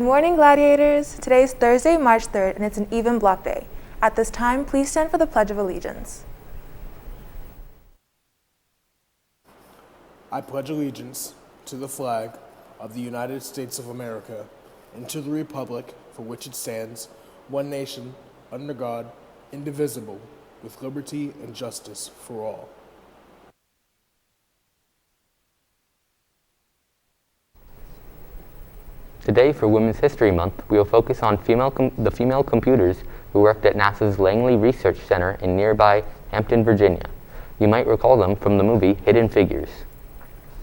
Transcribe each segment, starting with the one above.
morning, Gladiators! Today is Thursday, March 3rd, and it's an even block day. At this time, please stand for the Pledge of Allegiance. I pledge allegiance to the flag of the United States of America and to the republic for which it stands, one nation, under God, indivisible, with liberty and justice for all. Today, for Women's History Month, we will focus on the female computers who worked at NASA's Langley Research Center in nearby Hampton, Virginia. You might recall them from the movie Hidden Figures.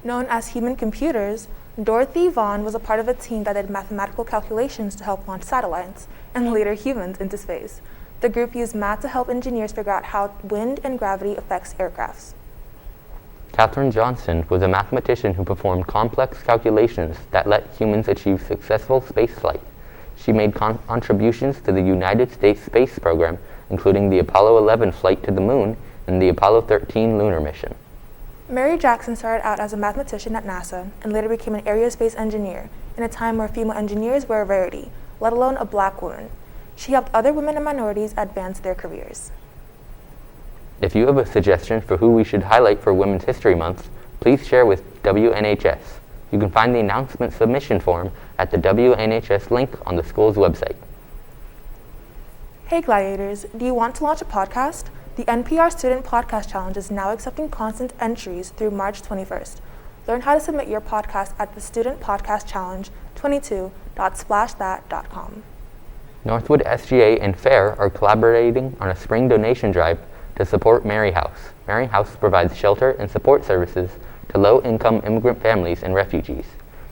Known as human computers, Dorothy Vaughan was a part of a team that did mathematical calculations to help launch satellites and later humans into space. The group used math to help engineers figure out how wind and gravity affects aircrafts. Katherine Johnson was a mathematician who performed complex calculations that let humans achieve successful spaceflight. She made contributions to the United States space program, including the Apollo 11 flight to the moon and the Apollo 13 lunar mission. Mary Jackson started out as a mathematician at NASA and later became an aerospace engineer in a time where female engineers were a rarity, let alone a black woman. She helped other women and minorities advance their careers. If you have a suggestion for who we should highlight for Women's History Month, please share with WNHS. You can find the announcement submission form at the WNHS link on the school's website. Hey Gladiators, do you want to launch a podcast? The NPR Student Podcast Challenge is now accepting constant entries through March 21st. Learn how to submit your podcast at the Student Podcast Challenge 22.splashthat.com. Northwood SGA and FAIR are collaborating on a spring donation drive to support Mary House. Mary House provides shelter and support services to low-income immigrant families and refugees.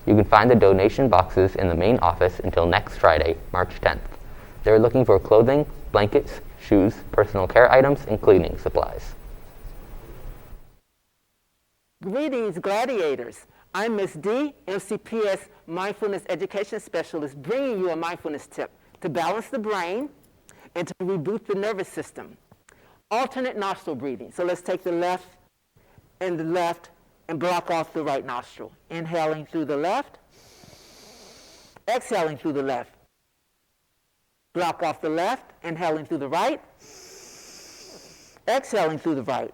You can find the donation boxes in the main office until next Friday, March 10th. They're looking for clothing, blankets, shoes, personal care items, and cleaning supplies. Greetings, Gladiators. I'm Ms. D, MCPS Mindfulness Education Specialist, bringing you a mindfulness tip to balance the brain and to reboot the nervous system. Alternate nostril breathing. So let's take the left and block off the right nostril. Inhaling through the left, exhaling through the left. Block off the left, inhaling through the right, exhaling through the right.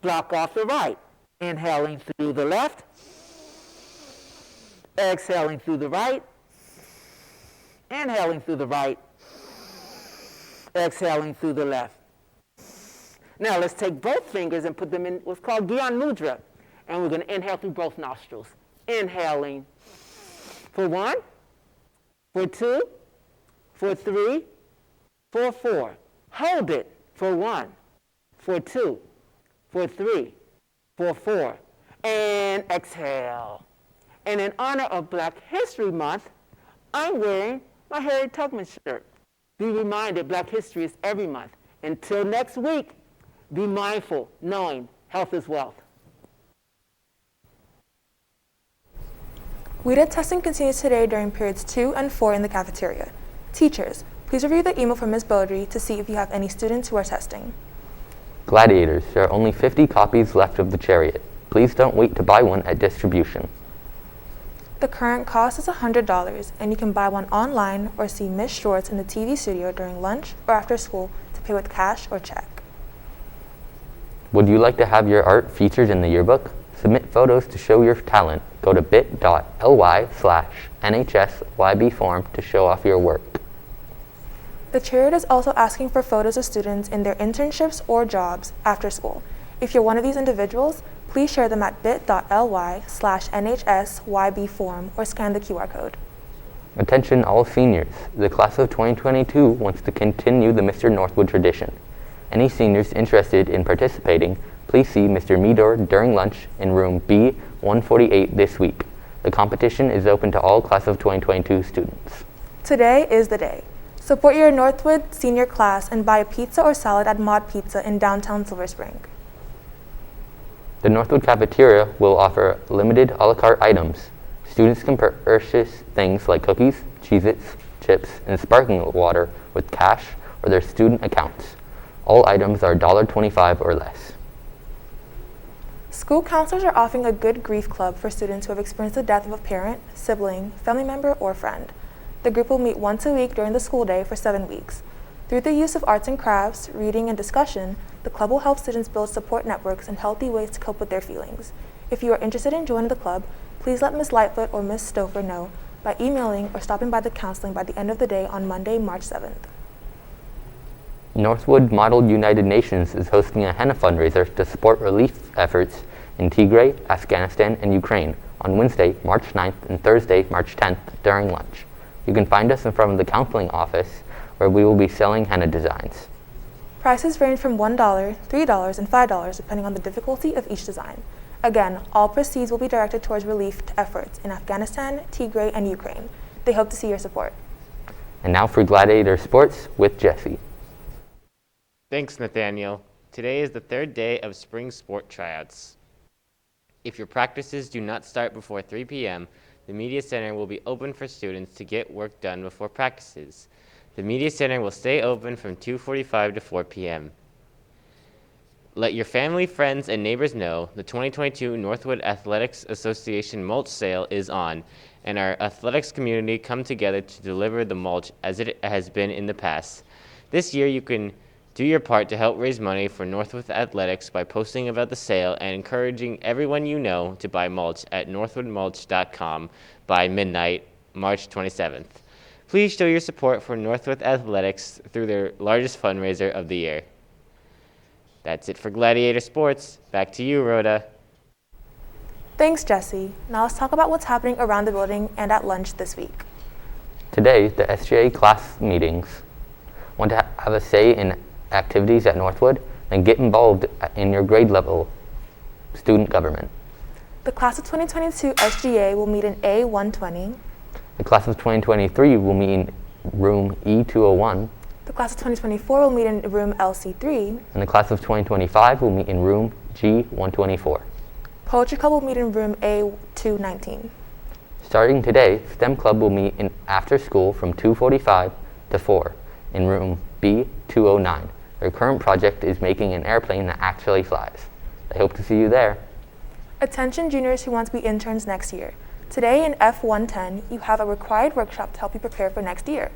Block off the right, inhaling through the left, exhaling through the right, inhaling through the right, exhaling through the left. Now let's take both fingers and put them in what's called Dion Mudra. And we're going to inhale through both nostrils. Inhaling for 1, for 2, for 3, for 4. Hold it for 1, for 2, for 3, for 4. And exhale. And in honor of Black History Month, I'm wearing my Harriet Tubman shirt. Be reminded, Black History is every month. Until next week, be mindful, knowing health is wealth. WeDid testing continues today during periods 2 and 4 in the cafeteria. Teachers, please review the email from Ms. Beaudry to see if you have any students who are testing. Gladiators, there are only 50 copies left of The Chariot. Please don't wait to buy one at distribution. The current cost is $100, and you can buy one online or see Ms. Schwartz in the TV studio during lunch or after school to pay with cash or check. Would you like to have your art featured in the yearbook? Submit photos to show your talent. Go to bit.ly/NHSYB form to show off your work. The Chariot is also asking for photos of students in their internships or jobs after school. If you're one of these individuals, please share them at bit.ly/NHSYB form or scan the QR code. Attention all seniors. The class of 2022 wants to continue the Mr. Northwood tradition. Any seniors interested in participating, please see Mr. Meador during lunch in room B148 this week. The competition is open to all class of 2022 students. Today is the day. Support your Northwood senior class and buy a pizza or salad at Mod Pizza in downtown Silver Spring. The Northwood cafeteria will offer limited a la carte items. Students can purchase things like cookies, Cheez-Its, chips, and sparkling water with cash or their student accounts. All items are $1.25 or less. School counselors are offering a good grief club for students who have experienced the death of a parent, sibling, family member, or friend. The group will meet once a week during the school day for 7 weeks. Through the use of arts and crafts, reading, and discussion, the club will help students build support networks and healthy ways to cope with their feelings. If you are interested in joining the club, please let Ms. Lightfoot or Ms. Stouffer know by emailing or stopping by the counseling by the end of the day on Monday, March 7th. Northwood Model United Nations is hosting a henna fundraiser to support relief efforts in Tigray, Afghanistan, and Ukraine on Wednesday, March 9th and Thursday, March 10th during lunch. You can find us in front of the counseling office where we will be selling henna designs. Prices range from $1, $3, and $5 depending on the difficulty of each design. Again, all proceeds will be directed towards relief efforts in Afghanistan, Tigray, and Ukraine. They hope to see your support. And now for Gladiator Sports with Jesse. Thanks, Nathaniel. Today is the third day of spring sport tryouts. If your practices do not start before 3 p.m., the Media Center will be open for students to get work done before practices. The Media Center will stay open from 2:45 to 4 p.m. Let your family, friends, and neighbors know the 2022 Northwood Athletics Association mulch sale is on, and our athletics community come together to deliver the mulch as it has been in the past. This year you can do your part to help raise money for Northwood Athletics by posting about the sale and encouraging everyone you know to buy mulch at northwoodmulch.com by midnight, March 27th. Please show your support for Northwood Athletics through their largest fundraiser of the year. That's it for Gladiator Sports. Back to you, Rhoda. Thanks, Jesse. Now let's talk about what's happening around the building and at lunch this week. Today, the Sga Class Meetings want to have a say in activities at Northwood and get involved in your grade level student government. The class of 2022 SGA will meet in A120. The class of 2023 will meet in room E201. The class of 2024 will meet in room LC3. And the class of 2025 will meet in room G124. Poetry Club will meet in room A219. Starting today, STEM Club will meet in after school from 2:45 to 4 in room B209. Their current project is making an airplane that actually flies. They hope to see you there. Attention juniors who want to be interns next year. Today in F110, you have a required workshop to help you prepare for next year.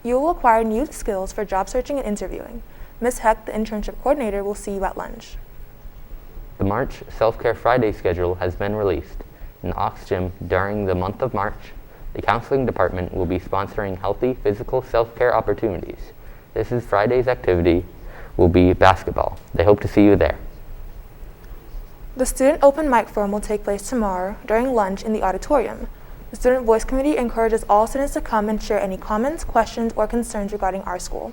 You will acquire new skills for job searching and interviewing. Ms. Heck, the internship coordinator, will see you at lunch. The March Self-Care Friday schedule has been released. In the Ox Gym during the month of March, the counseling department will be sponsoring healthy physical self-care opportunities. This is Friday's activity will be basketball. They hope to see you there. The Student Open Mic Forum will take place tomorrow during lunch in the auditorium. The Student Voice Committee encourages all students to come and share any comments, questions, or concerns regarding our school.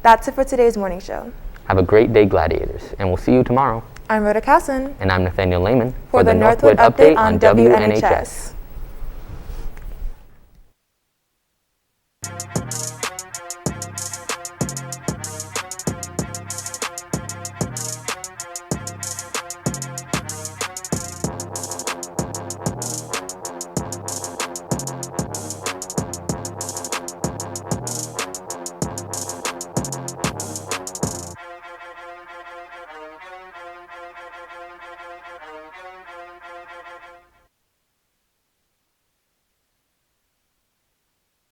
That's it for today's morning show. Have a great day, Gladiators, and we'll see you tomorrow. I'm Rhoda Casson. And I'm Nathaniel Lehman for the Northwood Update on WNHS.